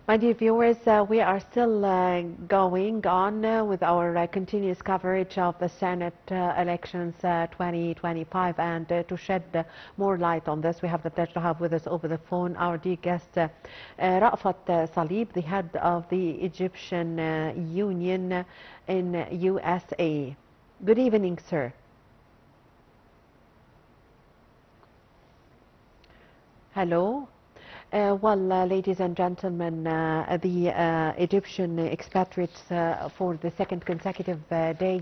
My dear viewers, we are still going on with our continuous coverage of the Senate elections 2025, and to shed more light on this, we have the pleasure to have with us over the phone our dear guest, Ra'fat Salib, the head of the Egyptian Union in USA. Good evening, sir. Hello. Ladies and gentlemen, the Egyptian expatriates for the second consecutive day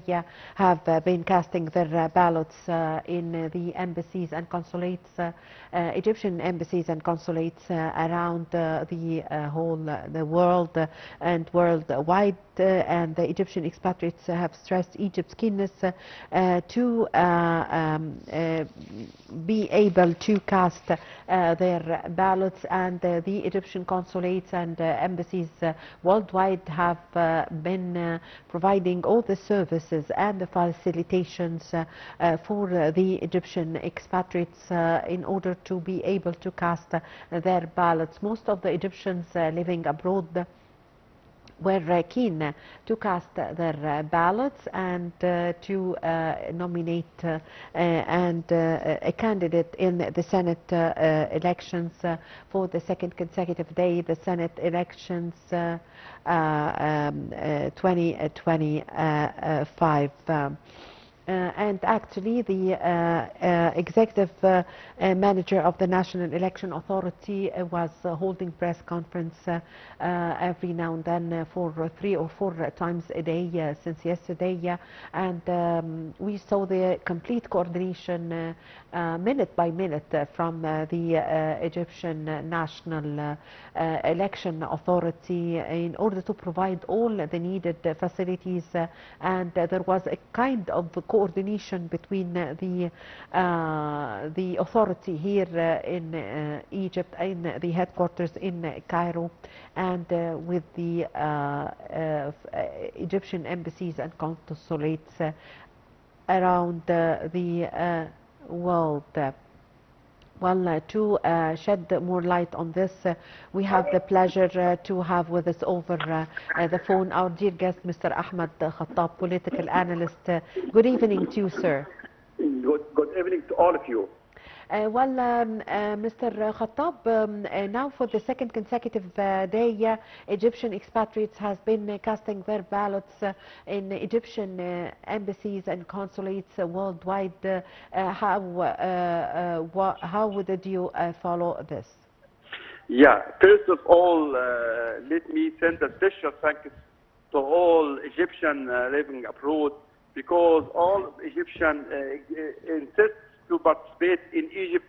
have been casting their ballots in the embassies and consulates, Egyptian embassies and consulates around the world and worldwide. And the Egyptian expatriates have stressed Egypt's keenness to be able to cast their ballots, and the Egyptian consulates and embassies worldwide have been providing all the services and the facilitations for the Egyptian expatriates in order to be able to cast their ballots. Most of the Egyptians living abroad were keen to cast their ballots and to nominate a candidate in the Senate elections for the second consecutive day, the Senate elections 2025. And actually, the executive manager of the National Election Authority was holding press conference every now and then for 3 or 4 times a day since yesterday, and we saw the complete coordination minute by minute from the Egyptian National Election Authority in order to provide all the needed facilities, and there was a kind of coordination between the authority here in Egypt, in the headquarters in Cairo, and with the Egyptian embassies and consulates around the world. To shed more light on this, we have the pleasure to have with us over the phone our dear guest, Mr. Ahmed Khattab, political analyst. Good evening to you, sir. Good evening to all of you. Mr. Khattab, now for the second consecutive day, Egyptian expatriates has been casting their ballots in Egyptian embassies and consulates worldwide. How did you follow this? Yeah, first of all, let me send a special thanks to all Egyptians living abroad, because all Egyptians insist to participate in Egypt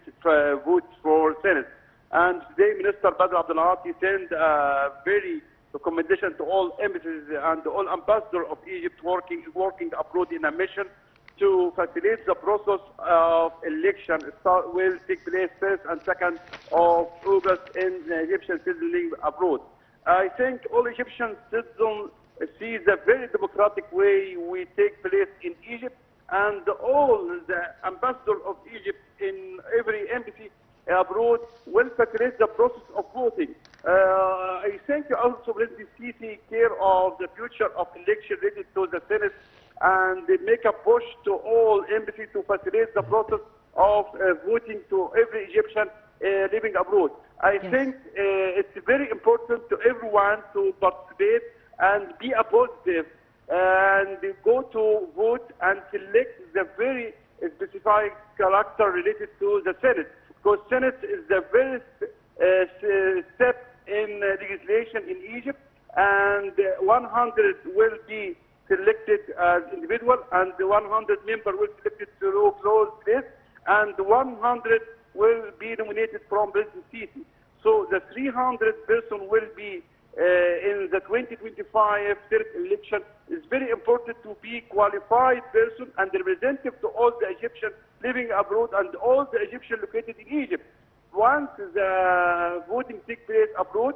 votes for Senate. And today, Minister Badr Abdulati sent a very recommendation to all embassies and all ambassadors of Egypt working abroad in a mission to facilitate the process of election. Will take place 1st and 2nd of August in Egyptian citizens abroad. I think all Egyptian citizens see the very democratic way we take place in Egypt, and all the ambassadors of Egypt in every embassy abroad will facilitate the process of voting. I think also President Sisi care of the future of election related to the Senate, and they make a push to all embassies to facilitate the process of voting to every Egyptian living abroad. I think it's very important to everyone to participate and be a positive and go to vote and select the very specific character related to the Senate, because Senate is the very step in legislation in Egypt, and 100 will be selected as individual, and 100 members will be selected through closed list, and 100 will be nominated from President Sisi. So the 300 person will be in the 2025 Senate election. Is very important to be qualified person and representative to all the Egyptians living abroad and all the Egyptians located in Egypt. Once the voting takes place abroad,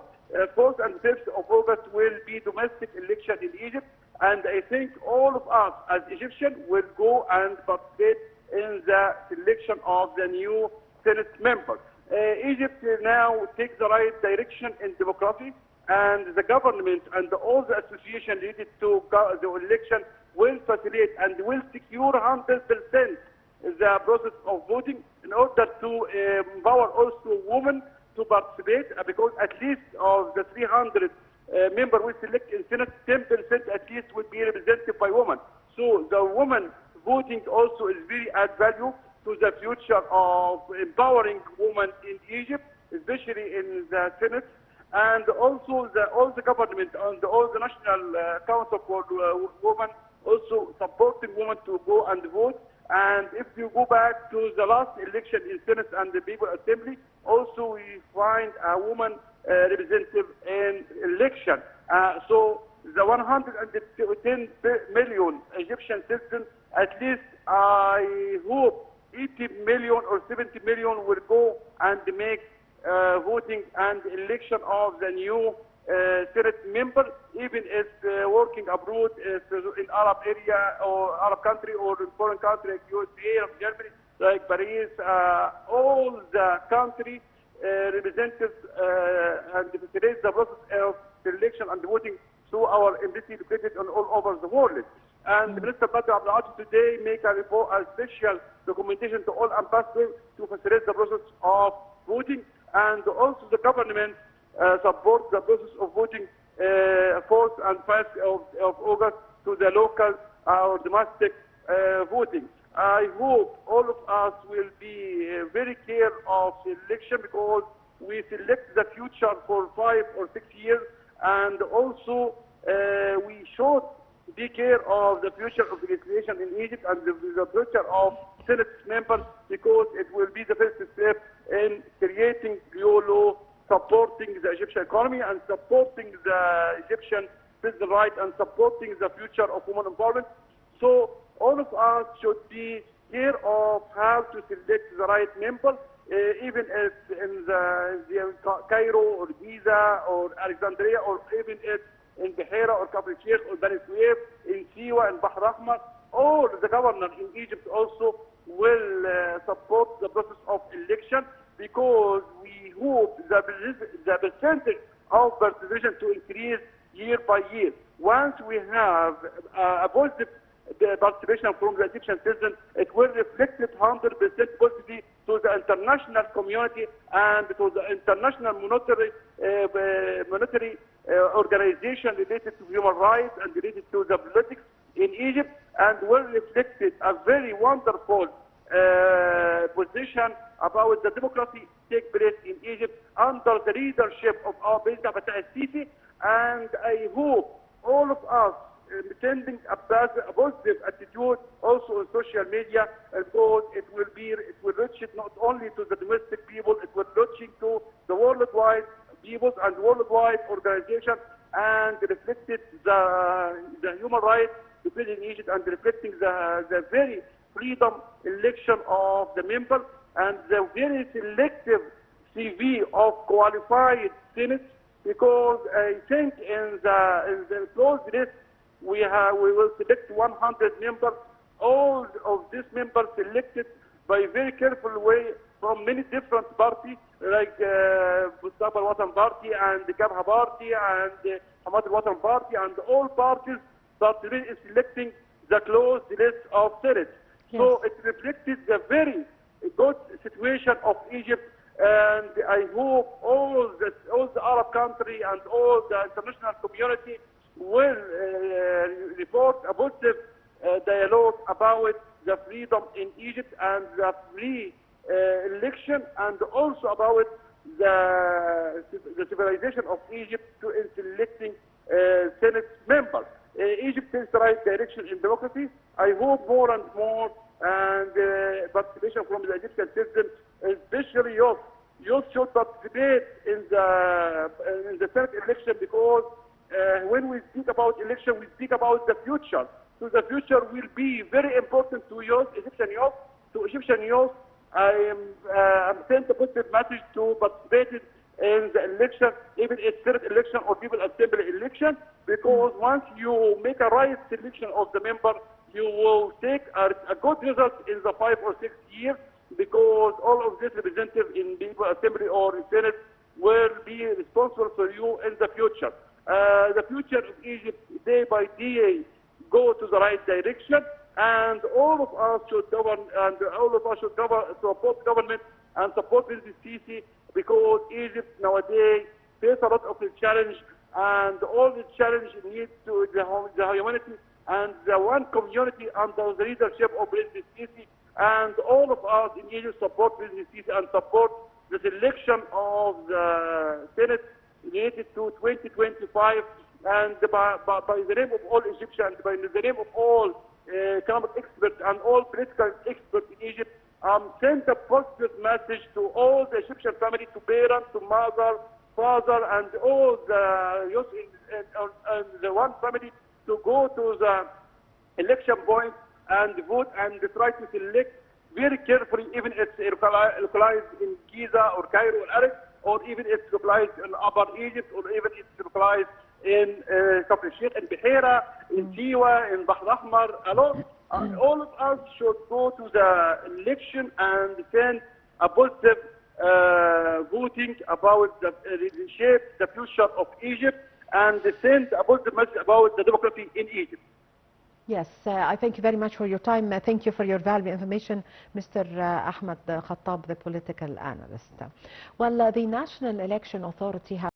4th and 5th of August will be domestic election in Egypt, and I think all of us as Egyptians will go and participate in the selection of the new Senate members. Egypt now takes the right direction in democracy, and the government and all the association related to the election will facilitate and will secure 100% the process of voting in order to empower also women to participate, because at least of the 300 members we select in Senate, 10% at least will be represented by women. So the women voting also is very add value to the future of empowering women in Egypt, especially in the Senate, and also all the government and all the National Council for Women also supporting women to go and vote. And if you go back to the last election in Senate and the People Assembly, also we find a woman representative in election. So the 110 million Egyptian citizens, at least I hope 80 million or 70 million will go and make voting and election of the new Senate member, even if working abroad in Arab area or Arab country or in foreign country like USA or Germany, like Paris, all the country representatives and facilitate the process of the election and voting through our embassy located on all over the world. And Minister Badr Abdul today make a report, a special documentation to all ambassadors to facilitate the process of voting, and also the government support the process of voting 4th and 5th of August to the local or domestic voting. I hope all of us will be very care of the election, because we select the future for 5 or 6 years, and also we should be care of the future of the legislation in Egypt and the future of Senate members, because it will be the first step in creating new law, supporting the Egyptian economy and supporting the Egyptian citizen rights and supporting the future of women empowerment. So all of us should be care of how to select the right member, even if in the Cairo or Giza or Alexandria, or even if in Bahira or Kafr Sheikh or Bani Suef, in Siwa and Bahr Ahmar, all the governor in Egypt also will support the process of election, because we hope the percentage of participation to increase year by year. Once we have a positive participation from the Egyptian citizens, it will reflect it 100% positively to the international community and to the international monetary organization related to human rights and related to the politics in Egypt, and will reflect it a very wonderful position about the democracy take place in Egypt under the leadership of our President Fattah al-Sisi. And I hope all of us sending a positive attitude also on social media, because it will reach it not only to the domestic people, it will reach it to the worldwide peoples and worldwide organizations, and reflected the human rights in Egypt, and reflecting the very freedom election of the members, and the very selective CV of qualified Senate, because I think in the closed list we will select 100 members. All of these members selected by very careful way from many different parties, like Mustafa al-Watan Party and the Kabha Party and the Hamad al-Watan Party, and all parties participated in selecting the closed list of Senate. Yes. So it reflected the very good situation of Egypt, and I hope all the Arab country and all the international community will report a positive dialogue about the freedom in Egypt and the free election, and also about the civilization of Egypt in selecting Senate members. Egypt takes the right direction in democracy. I hope more and more and participation from the Egyptian citizens, especially youth. Youth should participate in the Senate election, because when we speak about election, we speak about the future. So the future will be very important to youth, Egyptian youth. To Egyptian youth, I'm sent a positive message to participate in the election, even in Senate election or People Assembly election, because once you make a right selection of the member, you will take a good result in the 5 or 6 years, because all of these representatives in People Assembly or in Senate will be responsible for you in the future. The future of Egypt, day by day, go to the right direction, and all of us should govern, and all of us should support government and support President Sisi, because Egypt nowadays face a lot of the challenge, and all the challenge needs to the humanity and the one community under the leadership of President Sisi, and all of us in Egypt support President Sisi and support the selection of the Senate related to 2025, and by the name of all Egyptians, by the name of all economic experts and all political experts in Egypt, send a positive message to all the Egyptian family, to parents, to mother, father, and all the youth in the one family, to go to the election point and vote and try to select very carefully, even if it's localized in Giza or Cairo or Arik, or even if it's localized in Upper Egypt, or even if it's localized in Kafr Sheikh, in Bihira, in Tiwa, in Bahr Ahmar, alone. All of us should go to the election and send a positive voting about the shape, the future of Egypt, and send a positive message about the democracy in Egypt. Yes, I thank you very much for your time. Thank you for your valuable information, Mr. Ahmed Khattab, the political analyst. Well, the National Election Authority has